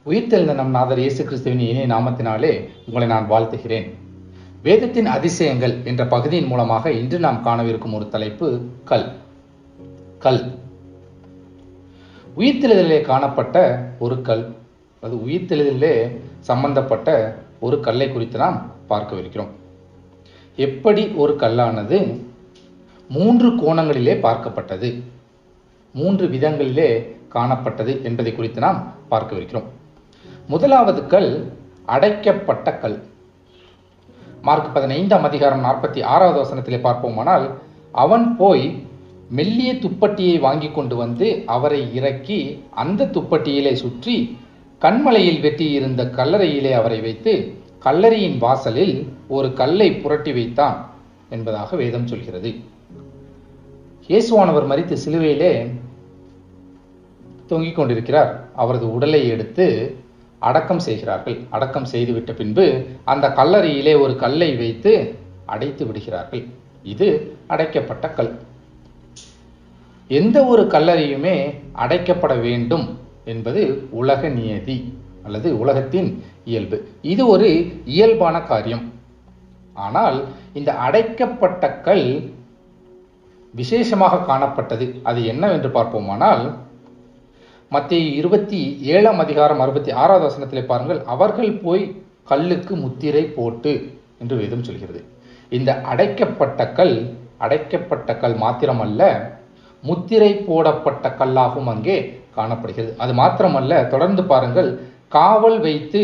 உயிர்த்தெழுந்த நம் நாதர் இயேசு கிறிஸ்துவின் இனிய நாமத்தினாலே உங்களை நான் வாழ்த்துகிறேன். வேதத்தின் அதிசயங்கள் என்ற பகுதியின் மூலமாக இன்று நாம் காணவிருக்கும் ஒரு தலைப்பு கல். உயிர்த்தெழுதலிலே காணப்பட்ட ஒரு கல், அது உயிர்த்தெழுதலிலே சம்பந்தப்பட்ட ஒரு கல்லை குறித்து நாம் பார்க்கவிருக்கிறோம். எப்படி ஒரு கல்லானது 3 கோணங்களிலே பார்க்கப்பட்டது, 3 விதங்களிலே காணப்பட்டது என்பதை குறித்து நாம் பார்க்கவிருக்கிறோம். முதலாவது கல் அடைக்கப்பட்ட கல். மார்க் 15:46 வசனத்திலே பார்ப்போமானால், அவன் போய் மெல்லிய துப்பட்டியை வாங்கி கொண்டு வந்து அவரை இறக்கி அந்த துப்பட்டியிலே சுற்றி கண்மலையில் வெட்டியிருந்த கல்லறையிலே அவரை வைத்து கல்லறையின் வாசலில் ஒரு கல்லை புரட்டி வைத்தான் என்பதாக வேதம் சொல்கிறது. இயேசுவானவர் மரித்து சிலுவையிலே தொங்கிக் கொண்டிருக்கிறார். அவரது உடலை எடுத்து அடக்கம் செய்கிறார்கள். அடக்கம் செய்துவிட்ட பின்பு அந்த கல்லறையிலே ஒரு கல்லை வைத்து அடைத்து விடுகிறார்கள். இது அடைக்கப்பட்ட கல். எந்த ஒரு கல்லறையுமே அடைக்கப்பட வேண்டும் என்பது உலக நியதி அல்லது உலகத்தின் இயல்பு. இது ஒரு இயல்பான காரியம். ஆனால் இந்த அடைக்கப்பட்ட கல் விசேஷமாக காணப்பட்டது. அது என்னவென்று பார்ப்போமானால், மத்தேயு 27:66 வசனத்திலே பாருங்கள், அவர்கள் போய் கல்லுக்கு முத்திரை போட்டு என்று வேதம் சொல்கிறது. இந்த அடைக்கப்பட்ட கல் மாத்திரமல்ல, முத்திரை போடப்பட்ட கல்லாகவும் அங்கே காணப்படுகிறது. அது மாத்திரமல்ல, தொடர்ந்து பாருங்கள், காவல் வைத்து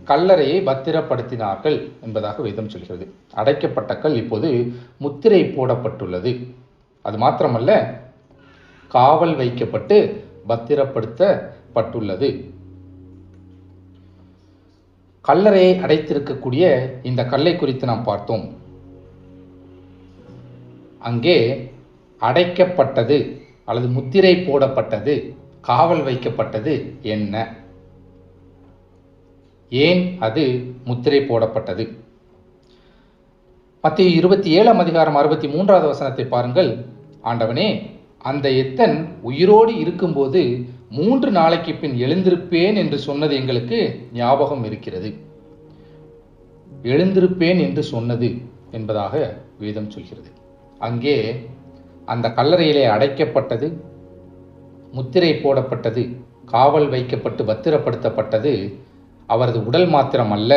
கல்லறையை பத்திரப்படுத்தினார்கள் என்பதாக வேதம் சொல்கிறது. அடைக்கப்பட்ட கல் இப்போது முத்திரை போடப்பட்டுள்ளது. அது மாத்திரமல்ல, காவல் வைக்கப்பட்டு பத்திரப்படுத்தப்பட்டுள்ளது. கல்லறையை அடைத்திருக்கக்கூடிய இந்த கல்லை குறித்து நாம் பார்த்தோம். அங்கே அடைக்கப்பட்டது அல்லது முத்திரை போடப்பட்டது, காவல் வைக்கப்பட்டது என்ன? ஏன் அது முத்திரை போடப்பட்டது? மத்தேயு 27:63 வசனத்தை பாருங்கள். ஆண்டவனே, அந்த எத்தன் உயிரோடு இருக்கும்போது 3 நாளைக்கு பின் எழுந்திருப்பேன் என்று சொன்னது எங்களுக்கு ஞாபகம் இருக்கிறது. எழுந்திருப்பேன் என்று சொன்னது என்பதாக வேதம் சொல்கிறது. அங்கே அந்த கல்லறையிலே அடைக்கப்பட்டது, முத்திரை போடப்பட்டது, காவல் வைக்கப்பட்டு பத்திரப்படுத்தப்பட்டது அவரது உடல் மாத்திரம் அல்ல.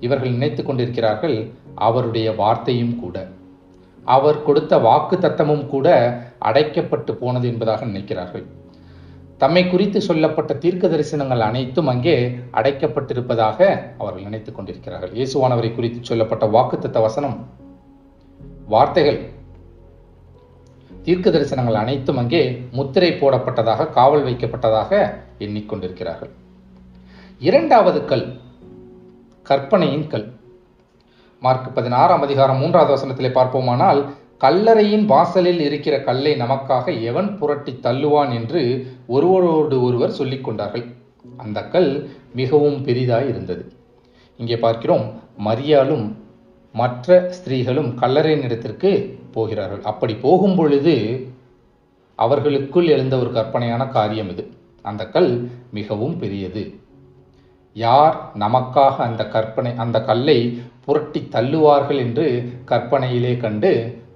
இவர்கள் நினைத்து கொண்டிருக்கிறார்கள் அவருடைய வார்த்தையும் கூட, அவர் கொடுத்த வாக்கு தத்தமும் கூட அடைக்கப்பட்டு போனது என்பதாக நினைக்கிறார்கள். தம்மை குறித்து சொல்லப்பட்ட தீர்க்க தரிசனங்கள் அனைத்தும் அங்கே அடைக்கப்பட்டிருப்பதாக அவர்கள் நினைத்துக் கொண்டிருக்கிறார்கள். இயேசுவானவரை குறித்து சொல்லப்பட்ட வாக்குத்தத்த வசனம், வார்த்தைகள், தீர்க்க தரிசனங்கள் அனைத்தும் அங்கே முத்திரை போடப்பட்டதாக, காவல் வைக்கப்பட்டதாக எண்ணிக்கொண்டிருக்கிறார்கள். இரண்டாவது கல், கற்பனையின் கல். மார்க் 16:3 வசனத்திலே பார்ப்போமானால், கல்லறையின் வாசலில் இருக்கிற கல்லை நமக்காக எவன் புரட்டி தள்ளுவான் என்று ஒருவரோடு ஒருவர் சொல்லிக் கொண்டார்கள். அந்த கல் மிகவும் பெரிதாய் இருந்தது. இங்கே பார்க்கிறோம், மரியாளும் மற்ற ஸ்திரீகளும் கல்லறையின் இடத்திற்கு போகிறார்கள். அப்படி போகும் பொழுது அவர்களுக்குள் எழுந்த ஒரு கற்பனையான காரியம் இது. அந்த கல் மிகவும் பெரியது. யார் நமக்காக அந்த கல்லை புரட்டி தள்ளுவார்கள் என்று கற்பனையிலே கண்டு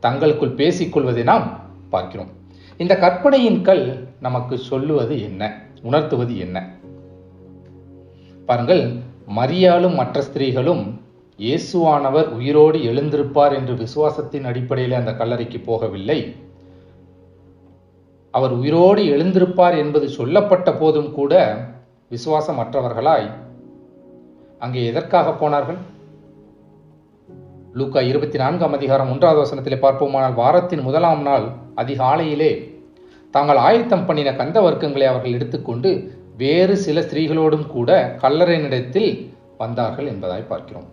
தங்களுக்குள் பேசிக்கொள்வதை நாம் பார்க்கிறோம். இந்த கற்பனையின் கல் நமக்கு சொல்லுவது என்ன, உணர்த்துவது என்ன? பாருங்கள், மரியாளும் மற்ற ஸ்திரீகளும் இயேசுவானவர் உயிரோடு எழுந்திருப்பார் என்று விசுவாசத்தின் அடிப்படையில் அந்த கல்லறைக்கு போகவில்லை. அவர் உயிரோடு எழுந்திருப்பார் என்பது சொல்லப்பட்ட போதும் கூட விசுவாசமற்றவர்களாய் அங்கே எதற்காக போனார்கள்? லூக்கா 24:1 வசனத்திலே பார்ப்போமானால், வாரத்தின் 1ஆம் நாள் அதிகாலையிலே தாங்கள் ஆயத்தம் பண்ணின கந்த வர்க்கங்களை அவர்கள் எடுத்துக்கொண்டு வேறு சில ஸ்திரீகளோடும் கூட கல்லறையினிடத்தில் வந்தார்கள் என்பதாய் பார்க்கிறோம்.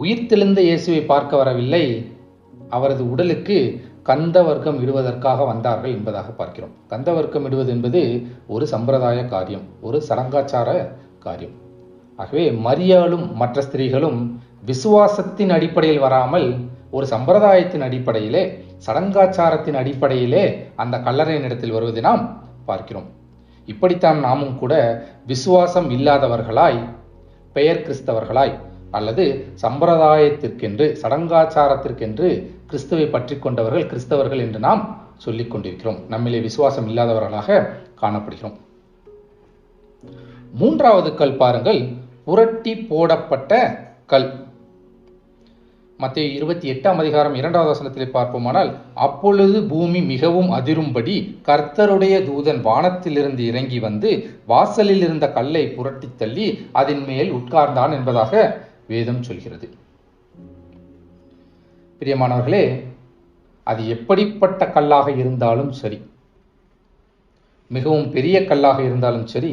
உயிர்த்தெழுந்த இயேசுவை பார்க்க வரவில்லை, அவரது உடலுக்கு கந்த வர்க்கம் இடுவதற்காக வந்தார்கள் என்பதாக பார்க்கிறோம். கந்த வர்க்கம் இடுவது என்பது ஒரு சம்பிரதாய காரியம், ஒரு சடங்காச்சார காரியம். ஆகவே மரியாளும் மற்ற ஸ்திரீகளும் விசுவாசத்தின் அடிப்படையில் வராமல் ஒரு சம்பிரதாயத்தின் அடிப்படையிலே, சடங்காச்சாரத்தின் அடிப்படையிலே அந்த கல்லறையின் இடத்தில் வருவதை நாம் பார்க்கிறோம். இப்படித்தான் நாமும் கூட விசுவாசம் இல்லாதவர்களாய், பெயர் கிறிஸ்தவர்களாய் அல்லது சம்பிரதாயத்திற்கென்று, சடங்காச்சாரத்திற்கென்று கிறிஸ்துவை பற்றி கொண்டவர்கள் கிறிஸ்தவர்கள் என்று நாம் சொல்லிக் கொண்டிருக்கிறோம். நம்மிலே விசுவாசம் இல்லாதவர்களாக காணப்படுகிறோம். மூன்றாவது கல் பாருங்கள், புரட்டி போடப்பட்ட கல். மத்தேயு 28 2வது வசனத்திலே பார்ப்போமானால், அப்பொழுது பூமி மிகவும் அதிரும்படி கர்த்தருடைய தூதன் வானத்திலிருந்து இறங்கி வந்து வாசலில் இருந்த கல்லை புரட்டி தள்ளி அதன் மேல் உட்கார்ந்தான் என்பதாக வேதம் சொல்கிறது. பிரியமானவர்களே, அது எப்படிப்பட்ட கல்லாக இருந்தாலும் சரி, மிகவும் பெரிய கல்லாக இருந்தாலும் சரி,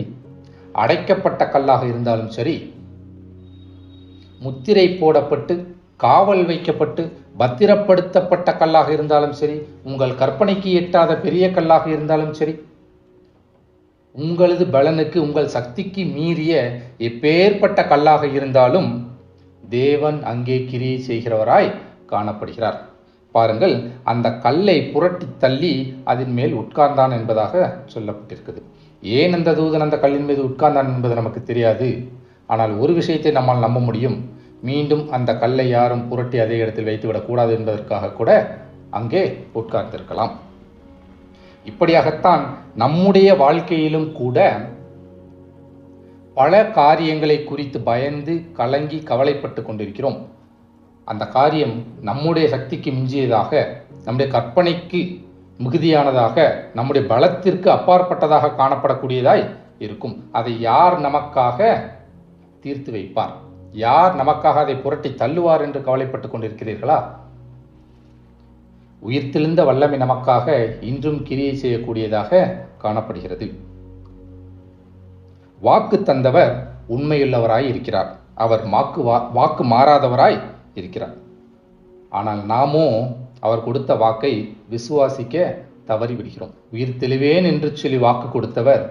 அடைக்கப்பட்ட கல்லாக இருந்தாலும் சரி, முத்திரை போடப்பட்டு காவல் வைக்கப்பட்டு பத்திரப்படுத்தப்பட்ட கல்லாக இருந்தாலும் சரி, உங்கள் கற்பனைக்கு எட்டாத பெரிய கல்லாக இருந்தாலும் சரி, உங்களது பலனுக்கு, உங்கள் சக்திக்கு மீறிய எப்பேற்பட்ட கல்லாக இருந்தாலும் தேவன் அங்கே கிரியை செய்கிறவராய் காணப்படுகிறார். பாருங்கள், அந்த கல்லை புரட்டி தள்ளி அதன் மேல் உட்கார்ந்தான் என்பதாக சொல்லப்பட்டிருக்குது. ஏன் அந்த தூதன் அந்த கல்லின் மீது உட்கார்ந்தான் என்பது நமக்கு தெரியாது. ஆனால் ஒரு விஷயத்தை நம்மால் நம்ப முடியும், மீண்டும் அந்த கல்லை யாரும் புரட்டி அதே இடத்தில் வைத்துவிடக்கூடாது என்பதற்காக கூட அங்கே உட்கார்ந்திருக்கலாம். இப்படியாகத்தான் நம்முடைய வாழ்க்கையிலும் கூட பல காரியங்களை குறித்து பயந்து கலங்கி கவலைப்பட்டு கொண்டிருக்கிறோம். அந்த காரியம் நம்முடைய சக்திக்கு மிஞ்சியதாக, நம்முடைய கற்பனைக்கு மிகுதியானதாக, நம்முடைய பலத்திற்கு அப்பாற்பட்டதாக காணப்படக்கூடியதாய் இருக்கும். அதை யார் நமக்காக தீர்த்து வைப்பார்? யார் நமக்காக அதை புரட்டி தள்ளுவார் என்று கவலைப்பட்டுக் கொண்டிருக்கிறீர்களா? உயிர்த்தெழுந்த வல்லமை நமக்காக இன்றும் கிரியை செய்யக்கூடியதாக காணப்படுகிறது. வாக்கு தந்தவர் உண்மையுள்ளவராய் இருக்கிறார். அவர் வாக்கு மாறாதவராய் இருக்கிறார். ஆனால் நாமோ அவர் கொடுத்த வாக்கை விசுவாசிக்க தவறிவிடுகிறோம். உயிர் தெளிவேன் என்று சொல்லி வாக்கு கொடுத்தவர்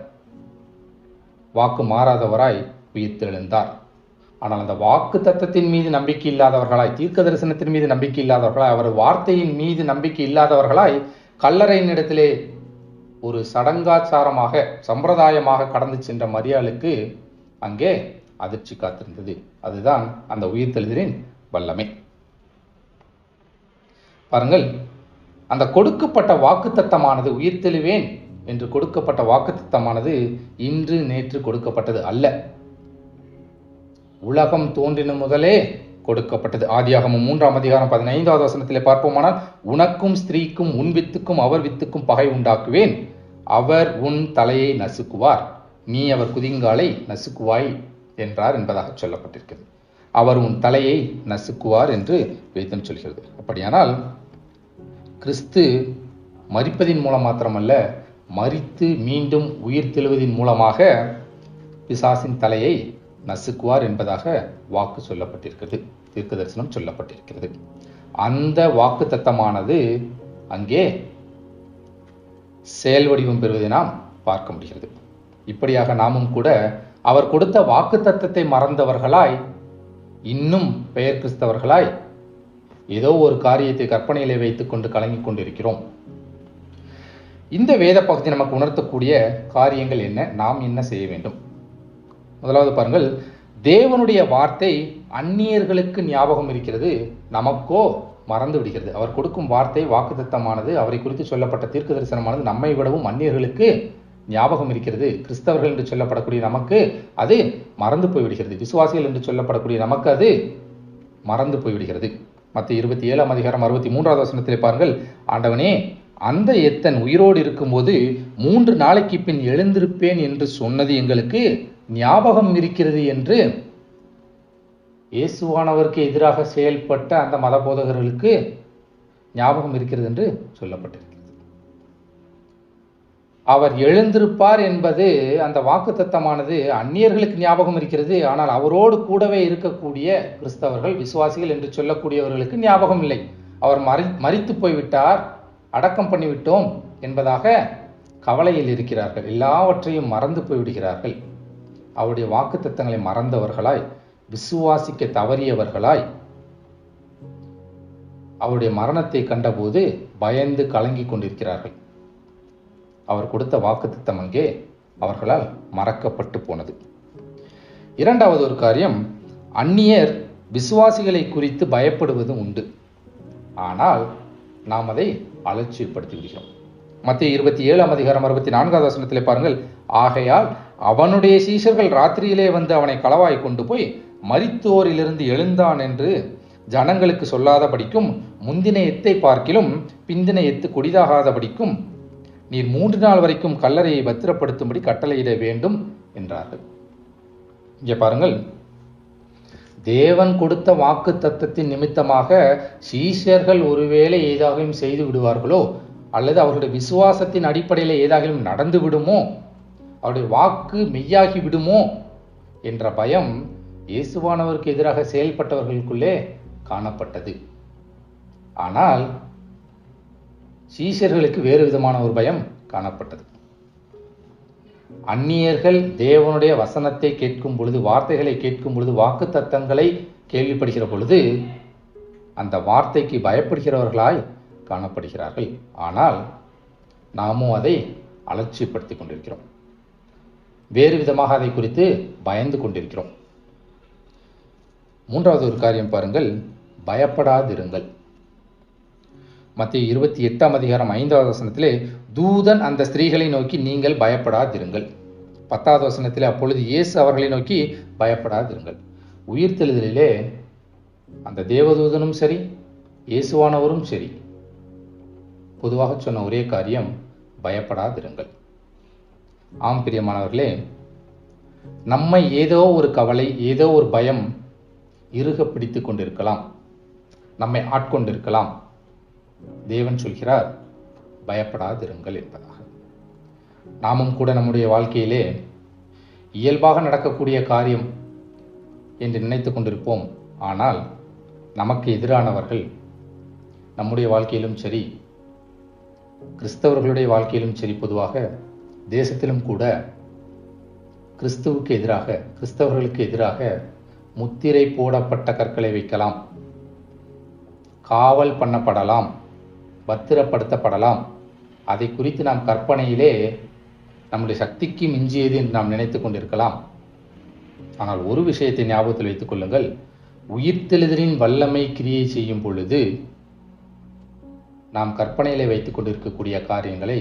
வாக்கு மாறாதவராய் உயிர் தெழுந்தார். ஆனால் அந்த வாக்கு தத்தத்தின் மீது நம்பிக்கை இல்லாதவர்களாய், தீர்க்க தரிசனத்தின் மீது நம்பிக்கை இல்லாதவர்களாய், அவர் வார்த்தையின் மீது நம்பிக்கை இல்லாதவர்களாய் கல்லறையின் இடத்திலே ஒரு சடங்காச்சாரமாக, சம்பிரதாயமாக கடந்து சென்ற மரியாளுக்கு அங்கே அதிர்ச்சி காத்திருந்தது. அதுதான் அந்த உயிர்த்தெழுதலின் வல்லமை. பாருங்கள், அந்த கொடுக்கப்பட்ட வாக்குத்தத்தமானது, உயிர்த்தெழுவேன் என்று கொடுக்கப்பட்ட வாக்குத்தத்தமானது இன்று நேற்று கொடுக்கப்பட்டது அல்ல. உலகம் தோன்றின முதலே கொடுக்கப்பட்டது. ஆதியாகமம் 3 வசனத்திலே பார்ப்போமானால், உனக்கும் ஸ்திரீக்கும் உன் வித்துக்கும் அவர் வித்துக்கும் பகை உண்டாக்குவேன், அவர் உன் தலையை நசுக்குவார், நீ அவர் குதிங்காலை நசுக்குவாய் என்றார் என்பதாக சொல்லப்பட்டிருக்கிறது. அவர் உன் தலையை நசுக்குவார் என்று வேதம் சொல்கிறது. அப்படியானால் கிறிஸ்து மரிப்பதின் மூலம் மாத்திரமல்ல, மரித்து மீண்டும் உயிர் தெழுவதின் மூலமாக பிசாசின் தலையை நசுக்குவார் என்பதாக வாக்கு சொல்லப்பட்டிருக்கிறது, தீர்க்க தரிசனம் சொல்லப்பட்டிருக்கிறது. அந்த வாக்கு தத்தமானது அங்கே செயல் வடிவம் பெறுவதை நாம் பார்க்க முடிகிறது. இப்படியாக நாமும் கூட அவர் கொடுத்த வாக்கு தத்தத்தை மறந்தவர்களாய், இன்னும் பெயர் கிறிஸ்தவர்களாய் ஏதோ ஒரு காரியத்தை கற்பனையிலே வைத்துக் கொண்டு கலங்கிக் கொண்டிருக்கிறோம். இந்த வேத பகுதி நமக்கு உணர்த்தக்கூடிய காரியங்கள் என்ன? நாம் என்ன செய்ய வேண்டும்? முதலாவது பாருங்கள், தேவனுடைய வார்த்தை அந்நியர்களுக்கு ஞாபகம் இருக்கிறது, நமக்கோ மறந்து விடுகிறது. அவர் கொடுக்கும் வார்த்தை, வாக்குத்தத்தமானது, அவரை குறித்து சொல்லப்பட்ட தீர்க்க தரிசனமானது நம்மை விடவும் அந்நியர்களுக்கு ஞாபகம் இருக்கிறது. கிறிஸ்தவர்கள் என்று சொல்லப்படக்கூடிய நமக்கு அது மறந்து போய்விடுகிறது. விசுவாசிகள் என்று சொல்லப்படக்கூடிய நமக்கு அது மறந்து போய்விடுகிறது. மத்தேயு 27 63 வசனத்திலே பாருங்கள், ஆண்டவனே, அந்த எத்தன் உயிரோடு இருக்கும்போது 3 நாளைக்கு பின் எழுந்திருப்பேன் என்று சொன்னது எங்களுக்கு ஞாபகம் இருக்கிறது என்று இயேசுவானவருக்கு எதிராக செயல்பட்ட அந்த மத போதகர்களுக்கு ஞாபகம் இருக்கிறது என்று சொல்லப்பட்டிருக்கிறது. அவர் எழுந்திருப்பார் என்பது, அந்த வாக்குத்தத்தமானது அந்நியர்களுக்கு ஞாபகம் இருக்கிறது. ஆனால் அவரோடு கூடவே இருக்கக்கூடிய கிறிஸ்தவர்கள், விசுவாசிகள் என்று சொல்லக்கூடியவர்களுக்கு ஞாபகம் இல்லை. அவர் மரித்து போய்விட்டார், அடக்கம் பண்ணிவிட்டோம் என்பதாக கவலையில் இருக்கிறார்கள். எல்லாவற்றையும் மறந்து போய்விடுகிறார்கள். அவருடைய வாக்குத்தத்தங்களை மறந்தவர்களாய், விசுவாசிக்க தவறியவர்களாய், அவருடைய மரணத்தை கண்டபோது பயந்து கலங்கி கொண்டிருக்கிறார்கள். அவர் கொடுத்த வாக்குத்தத்தம் அங்கே அவர்களால் மறக்கப்பட்டு போனது. இரண்டாவது ஒரு காரியம், அந்நியர் விசுவாசிகளை குறித்து பயப்படுவது உண்டு, ஆனால் நாம் அதை அலட்சியப்படுத்தி விடுகிறோம். மத்திய 27:64 பாருங்கள், ஆகையால் அவனுடைய சீஷர்கள் ராத்திரியிலே வந்து அவனை களவாய் கொண்டு போய் மரித்தோரிலிருந்து எழுந்தான் என்று ஜனங்களுக்கு சொல்லாதபடிக்கும், முந்தின எத்தை பார்க்கிலும் பிந்தின எத்து கொடிதாகாதபடிக்கும் நீர் 3 நாள் வரைக்கும் கல்லறையை பத்திரப்படுத்தும்படி கட்டளையிட வேண்டும் என்றார்கள். இங்கே பாருங்கள், தேவன் கொடுத்த வாக்கு தத்தத்தின் நிமித்தமாக சீஷர்கள் ஒருவேளை ஏதாகவும் செய்து விடுவார்களோ, அல்லது அவர்களுடைய விசுவாசத்தின் அடிப்படையில் ஏதாகவும் நடந்து விடுமோ, அவருடைய வாக்கு மெய்யாகி விடுமோ என்ற பயம் இயேசுவானவருக்கு எதிராக செயல்பட்டவர்களுக்குள்ளே காணப்பட்டது. ஆனால் சீஷர்களுக்கு வேறு விதமான ஒரு பயம் காணப்பட்டது. அந்நியர்கள் தேவனுடைய வசனத்தை கேட்கும் பொழுது, வார்த்தைகளை கேட்கும் பொழுது, வாக்கு தத்தங்களை கேள்விப்படுகிற பொழுது அந்த வார்த்தைக்கு பயப்படுகிறவர்களாய் காணப்படுகிறார்கள். ஆனால் நாமும் அதை அலட்சியப்படுத்தி கொண்டிருக்கிறோம், வேறு விதமாக அதை குறித்து பயந்து கொண்டிருக்கிறோம். மூன்றாவது ஒரு காரியம் பாருங்கள், பயப்படாதிருங்கள். மத்திய 28:5 தூதன் அந்த ஸ்திரீகளை நோக்கி நீங்கள் பயப்படாதிருங்கள். 10 அப்பொழுது இயேசு அவர்களை நோக்கி பயப்படாதிருங்கள். உயிர்த்தெழுதலிலே அந்த தேவதூதனும் சரி இயேசுவானவரும் சரி பொதுவாக சொன்ன ஒரே காரியம், பயப்படாதிருங்கள். ஆம் பிரியமானவர்களே, நம்மை ஏதோ ஒரு கவலை, ஏதோ ஒரு பயம் இறுக பிடித்து கொண்டிருக்கலாம், நம்மை ஆட்கொண்டிருக்கலாம். தேவன் சொல்கிறார் பயப்படாதிருங்கள் என்பதாக. நாமும் கூட நம்முடைய வாழ்க்கையிலே இயல்பாக நடக்கக்கூடிய காரியம் என்று நினைத்து கொண்டிருப்போம். ஆனால் நமக்கு எதிரானவர்கள் நம்முடைய வாழ்க்கையிலும் சரி, கிறிஸ்தவர்களுடைய வாழ்க்கையிலும் சரி, பொதுவாக தேசத்திலும் கூட கிறிஸ்துவுக்கு எதிராக, கிறிஸ்தவர்களுக்கு எதிராக முத்திரை போடப்பட்ட கற்களை வைக்கலாம், காவல் பண்ணப்படலாம், பத்திரப்படுத்தப்படலாம். அதை குறித்து நாம் கற்பனையிலே நம்முடைய சக்திக்கு மிஞ்சியது என்று நாம் நினைத்து கொண்டிருக்கலாம். ஆனால் ஒரு விஷயத்தை ஞாபகத்தில் வைத்துக் கொள்ளுங்கள், உயிர்த்தெழுதலின் வல்லமை கிரியை செய்யும் பொழுது நாம் கற்பனையிலே வைத்துக் கொண்டிருக்கக்கூடிய காரியங்களை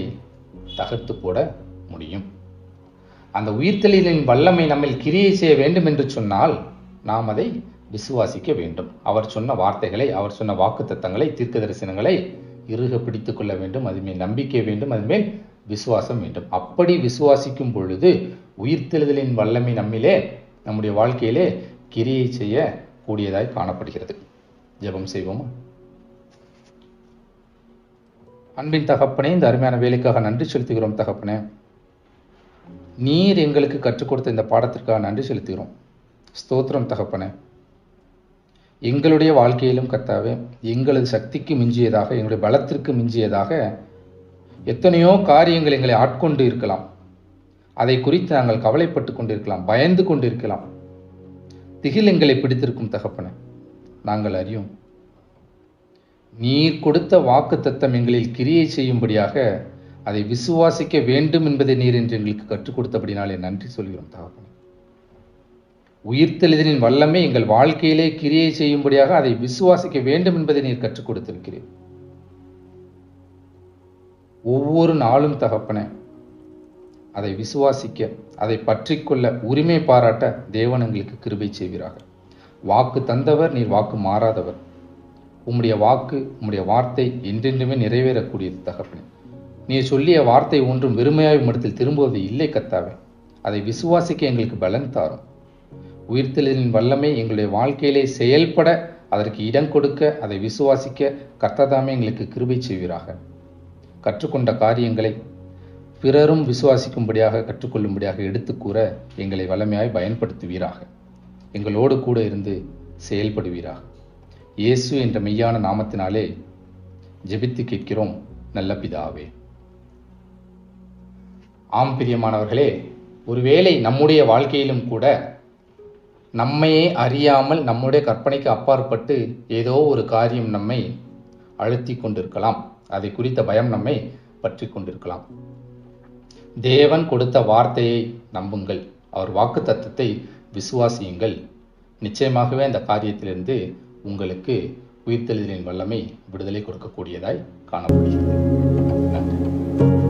தகர்த்து போட முடியும். அந்த உயிர்த்தெழுதலின் வல்லமை நம்மில் கிரியை செய்ய வேண்டும் என்று சொன்னால் நாம் அதை விசுவாசிக்க வேண்டும். அவர் சொன்ன வார்த்தைகளை, அவர் சொன்ன வாக்கு தத்தங்களை, தீர்க்க தரிசனங்களை இறுக பிடித்துக் கொள்ள வேண்டும். அதுமேல் நம்பிக்கை வேண்டும், அதுமேல் விசுவாசம் வேண்டும். அப்படி விசுவாசிக்கும் பொழுது உயிர்த்தெழுதலின் வல்லமை நம்மிலே, நம்முடைய வாழ்க்கையிலே கிரியை செய்ய கூடியதாய் காணப்படுகிறது. ஜெபம் செய்வோமா? அன்பின் தகப்பனே, இந்த அருமையான வேலைக்காக நன்றி செலுத்துகிறோம் தகப்பனே. நீர் எங்களுக்கு கற்றுக் கொடுத்த இந்த பாடத்திற்காக நன்றி செலுத்துகிறோம். ஸ்தோத்திரம் தகப்பனே. எங்களுடைய வாழ்க்கையிலும் கர்த்தாவே, எங்களது சக்திக்கு மிஞ்சியதாக, எங்களுடைய பலத்திற்கு மிஞ்சியதாக எத்தனையோ காரியங்கள் எங்களை ஆட்கொண்டு இருக்கலாம். அதை குறித்து நாங்கள் கவலைப்பட்டு கொண்டிருக்கலாம், பயந்து கொண்டிருக்கலாம். திகில் எங்களை பிடித்திருக்கும் தகப்பனே. நாங்கள் அறியோம், நீர் கொடுத்த வாக்கு தத்தம் எங்களில் கிரியை செய்யும்படியாக அதை விசுவாசிக்க வேண்டும் என்பதை நீர் என்று எங்களுக்கு கற்றுக் கொடுத்தபடினாலே நன்றி சொல்கிறோம் தகப்பனே. உயிர்த்தெழுதலின் வல்லமை எங்கள் வாழ்க்கையிலே கிரியை செய்யும்படியாக அதை விசுவாசிக்க வேண்டும் என்பதை நீர் கற்றுக் கொடுத்திருக்கிறீர். ஒவ்வொரு நாளும் தகப்பனே அதை விசுவாசிக்க, அதை பற்றிக்கொள்ள உரிமை பாராட்ட தேவன் எங்களுக்கு கிருபை செய்வீராக. வாக்கு தந்தவர் நீர், வாக்கு மாறாதவர். உம்முடைய வாக்கு, உம்முடைய வார்த்தை என்றென்றுமே நிறைவேறக்கூடியது தகப்பனே. நீர் சொல்லிய வார்த்தை ஒன்றும் வெறுமையாய் உம்மிடத்தில் திரும்புவது இல்லை கர்த்தாவே. அதை விசுவாசிக்க எங்களுக்கு பலன் தாரும். உயிர்த்தெழுதலின் வல்லமை எங்களுடைய வாழ்க்கையிலே செயல்பட, அதற்கு இடம் கொடுக்க, அதை விசுவாசிக்க கர்த்ததாமே எங்களுக்கு கிருபை செய்வீராக. கற்றுக்கொண்ட காரியங்களை பிறரும் விசுவாசிக்கும்படியாக, கற்றுக்கொள்ளும்படியாக எடுத்து கூற எங்களை வல்லமையாய் பயன்படுத்துவீராக. எங்களோடு கூட இருந்து செயல்படுவீராக. இயேசு என்ற மெய்யான நாமத்தினாலே ஜெபித்து கேட்கிறோம் நல்ல பிதாவே. ஆம் பிரியமானவர்களே, ஒருவேளை நம்முடைய வாழ்க்கையிலும் கூட நம்மையே அறியாமல், நம்முடைய கற்பனைக்கு அப்பாற்பட்டு ஏதோ ஒரு காரியம் நம்மை அழுத்தி கொண்டிருக்கலாம். அதை குறித்த பயம் நம்மை பற்றி கொண்டிருக்கலாம். தேவன் கொடுத்த வார்த்தையை நம்புங்கள், அவர் வாக்கு தத்தத்தை விசுவாசியுங்கள். நிச்சயமாகவே அந்த காரியத்திலிருந்து உங்களுக்கு உயிர்த்தெழுதலின் வல்லமை விடுதலை கொடுக்கக்கூடியதாய் காணப்படுகிறது. நன்றி.